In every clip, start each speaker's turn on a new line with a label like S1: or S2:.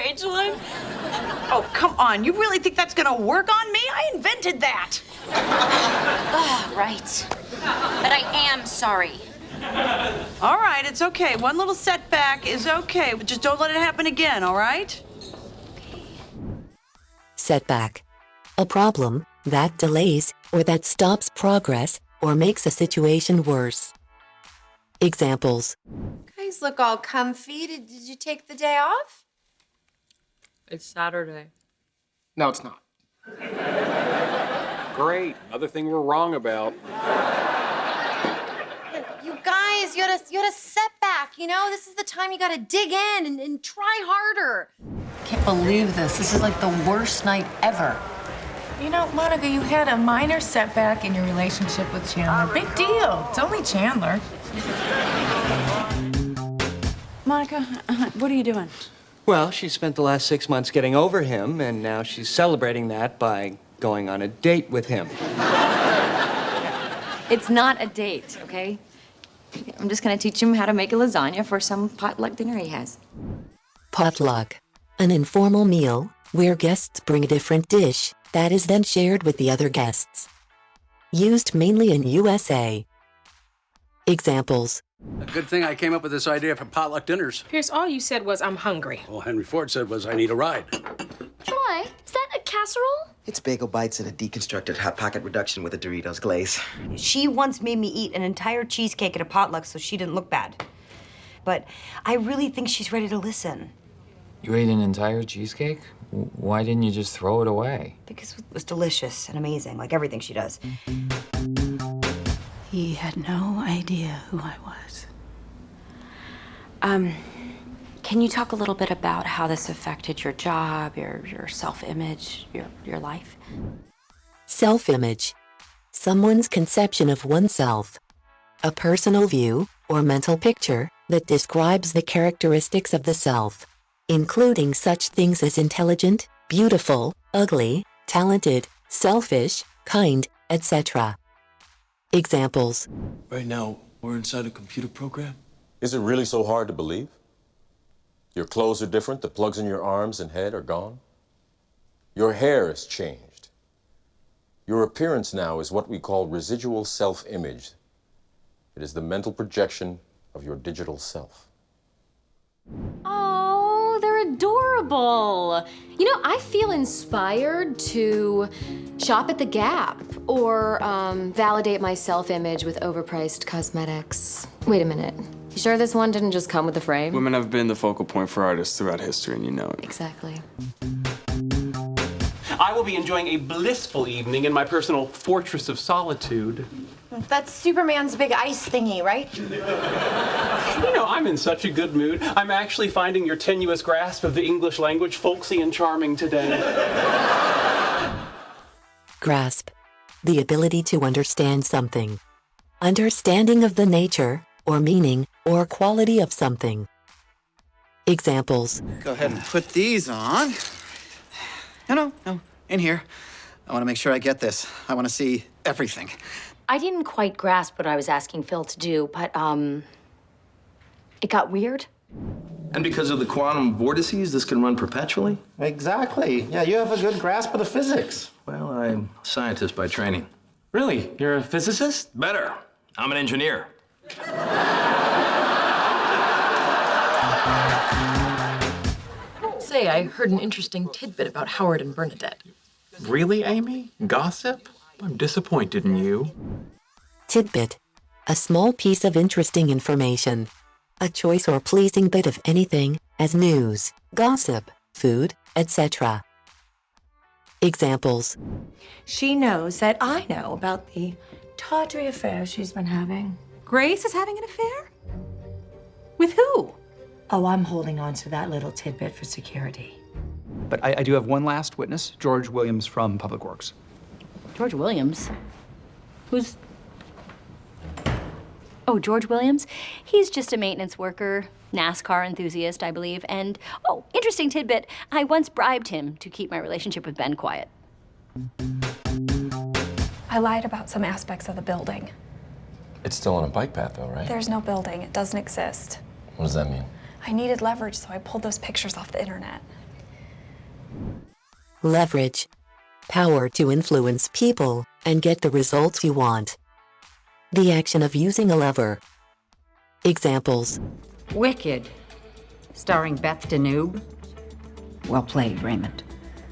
S1: page one. Oh, come on. You really think that's gonna work on me? I invented that.
S2: Oh, right. But I am sorry.
S1: All right, it's okay. One little setback is okay, but just don't let it happen again, all right?
S3: Setback. A problem that delays or that stops progress or makes a situation worse. Examples.
S4: Guys look all comfy. Did you take the day off?
S5: It's Saturday.
S6: No, it's not.
S7: Great. Another thing we're wrong about.
S4: You guys, you had a setback, you know? This is the time you gotta dig in and try harder.
S8: I can't believe this. This is like the worst night ever.
S9: You know, Monica, you had a minor setback in your relationship with Chandler. Big deal. It's only Chandler.
S1: Monica, what are you doing?
S6: Well, she spent the last 6 months getting over him, and now she's celebrating that by going on a date with him.
S2: It's not a date, okay? I'm just gonna teach him how to make a lasagna for some potluck dinner he has.
S3: Potluck. An informal meal where guests bring a different dish that is then shared with the other guests. Used mainly in USA. Examples.
S7: A good thing I came up with this idea for potluck dinners.
S9: Pierce, all you said was, I'm hungry.
S7: All Henry Ford said was, I need a ride.
S2: Troy, is that a casserole?
S10: It's bagel bites and a deconstructed Hot Pocket reduction with a Doritos glaze.
S11: She once made me eat an entire cheesecake at a potluck so she didn't look bad. But I really think she's ready to listen.
S12: You ate an entire cheesecake? Why didn't you just throw it away?
S11: Because it was delicious and amazing, like everything she does.
S9: He had no idea who I was.
S2: Can you talk a little bit about how this affected your job, your self-image, your life?
S3: Self-image. Someone's conception of oneself. A personal view or mental picture that describes the characteristics of the self, including such things as intelligent, beautiful, ugly, talented, selfish, kind, etc. Examples.
S13: Right now, we're inside a computer program.
S14: Is it really so hard to believe? Your clothes are different, the plugs in your arms and head are gone. Your hair has changed. Your appearance now is what we call residual self-image. It is the mental projection of your digital self.
S2: Oh, they're adorable. You know, I feel inspired to shop at the Gap or validate my self-image with overpriced cosmetics. Wait a minute. You sure this one didn't just come with a frame?
S15: Women have been the focal point for artists throughout history, and you know it.
S2: Exactly.
S16: I will be enjoying a blissful evening in my personal fortress of solitude.
S4: That's Superman's big ice thingy, right?
S16: You know, I'm in such a good mood. I'm actually finding your tenuous grasp of the English language folksy and charming today.
S3: Grasp. The ability to understand something. Understanding of the nature or meaning or quality of something. Examples.
S10: Go ahead and put these on. No, in here. I want to make sure I get this. I want to see everything.
S8: I didn't quite grasp what I was asking Phil to do, but, it got weird.
S13: And because of the quantum vortices, this can run perpetually?
S10: Exactly. Yeah, you have a good grasp of the physics.
S13: Well, I'm a scientist by training.
S16: Really? You're a physicist?
S13: Better. I'm an engineer.
S5: Say, I heard an interesting tidbit about Howard and Bernadette.
S16: Really, Amy? Gossip? I'm disappointed in you.
S3: Tidbit. A small piece of interesting information. A choice or pleasing bit of anything, as news, gossip, food, etc. Examples.
S9: She knows that I know about the tawdry affair she's been having. Grace is having an affair? With who?
S8: Oh, I'm holding on to that little tidbit for security.
S6: But I do have one last witness, George Williams from Public Works.
S8: George Williams? Who's... Oh, George Williams? He's just a maintenance worker, NASCAR enthusiast, I believe. And, oh, interesting tidbit, I once bribed him to keep my relationship with Ben quiet.
S17: I lied about some aspects of the building.
S14: It's still on a bike path though, right?
S17: There's no building. It doesn't exist.
S14: What does that mean?
S17: I needed leverage, so I pulled those pictures off the internet.
S3: Leverage. Power to influence people and get the results you want. The action of using a lever. Examples.
S18: Wicked, starring Beth Danube. Well played, Raymond.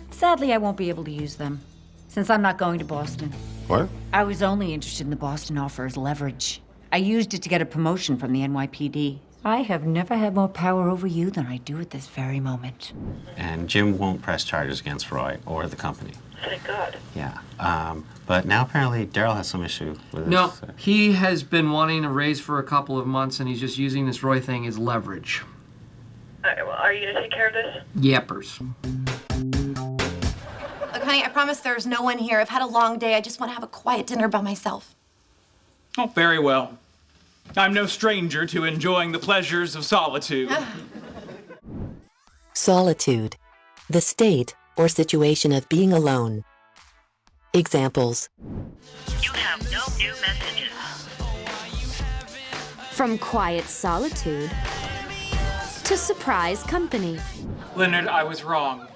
S18: Sadly, I won't be able to use them, since I'm not going to Boston.
S7: What?
S18: I was only interested in the Boston offer as leverage. I used it to get a promotion from the NYPD. I have never had more power over you than I do at this very moment.
S19: And Jim won't press charges against Roy or the company.
S20: Thank God.
S19: Yeah. But now apparently Daryl has some issue with
S21: No,
S19: this.
S21: he has been wanting a raise for a couple of months, and he's just using this Roy thing as leverage.
S20: All right, well, are you gonna take care of this?
S21: Yappers.
S4: Look, honey, I promise there's no one here. I've had a long day. I just want to have a quiet dinner by myself.
S16: Oh, very well. I'm no stranger to enjoying the pleasures of solitude.
S3: Solitude. The state or situation of being alone. Examples.
S20: You have no new messages.
S2: From quiet solitude to surprise company.
S16: Leonard, I was wrong.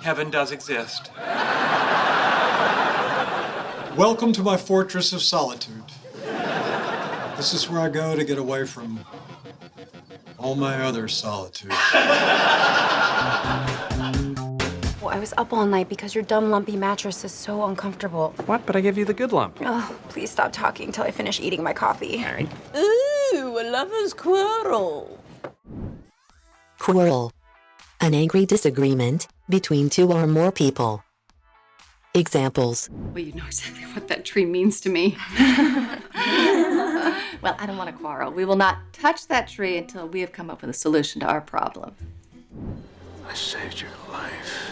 S16: Heaven does exist.
S22: Welcome to my fortress of solitude. This is where I go to get away from all my other solitude.
S4: Well, I was up all night because your dumb lumpy mattress is so uncomfortable.
S23: What? But I gave you the good lump.
S4: Oh, please stop talking until I finish eating my coffee.
S23: All right.
S1: Ooh, a lover's quarrel.
S3: Quarrel. An angry disagreement between two or more people. Examples.
S24: Well, you know exactly what that tree means to me. Well, I don't want to quarrel. We will not touch that tree until we have come up with a solution to our problem.
S25: I saved your life.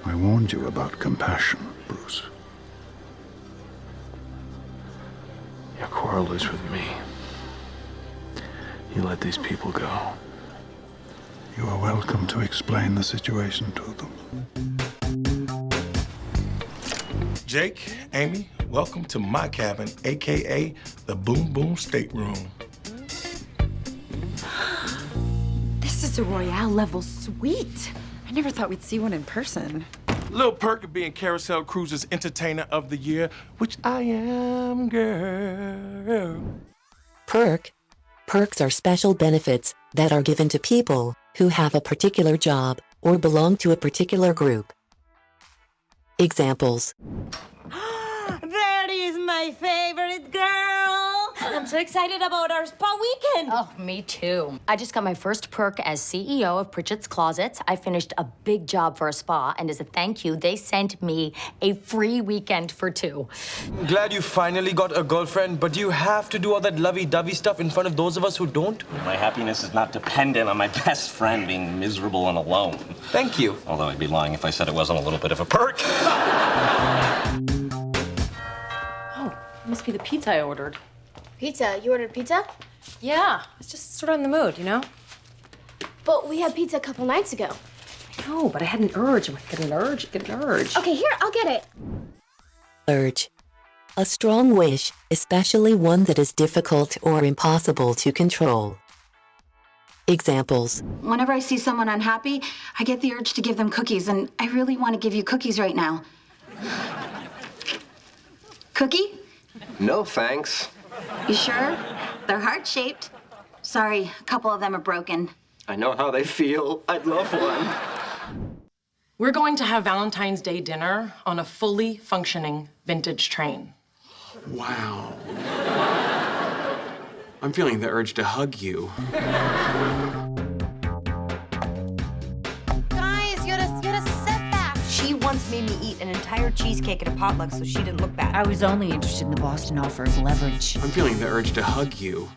S25: I warned you about compassion, Bruce. Your quarrel is with me. You let these people go. You are welcome to explain the situation to them.
S26: Jake, Amy, welcome to my cabin, AKA the Boom Boom Stateroom.
S9: This is a Royale level suite. I never thought we'd see one in person.
S26: Little perk of being Carousel Cruises Entertainer of the Year, which I am, girl.
S3: Perk. Perks are special benefits that are given to people who have a particular job or belong to a particular group. Examples.
S1: That is my favorite girl. I'm so excited about our spa weekend.
S2: Oh, me too. I just got my first perk as CEO of Pritchett's Closets. I finished a big job for a spa, and as a thank you, they sent me a free weekend for two.
S27: Glad you finally got a girlfriend, but do you have to do all that lovey-dovey stuff in front of those of us who don't?
S19: My happiness is not dependent on my best friend being miserable and alone.
S27: Thank you.
S19: Although I'd be lying if I said it wasn't a little bit of a perk.
S5: Oh, it must be the pizza I ordered.
S28: Pizza? You ordered pizza?
S5: Yeah, it's just sort of in the mood, you know?
S28: But we had pizza a couple nights ago.
S5: I know, but I had an urge. I'm like, get an urge, get an urge.
S28: Okay, here, I'll get it.
S3: Urge. A strong wish, especially one that is difficult or impossible to control. Examples.
S29: Whenever I see someone unhappy, I get the urge to give them cookies, and I really want to give you cookies right now. Cookie?
S27: No, thanks.
S29: You sure? They're heart-shaped. Sorry, a couple of them are broken.
S27: I know how they feel. I'd love one.
S5: We're going to have Valentine's Day dinner on a fully functioning vintage train.
S16: Wow. I'm feeling the urge to hug you.
S4: Guys, you had a setback.
S11: She once made me eat an entire cheesecake at a potluck so she didn't look bad.
S18: I was only interested in the Boston offer as leverage.
S16: I'm feeling the urge to hug you.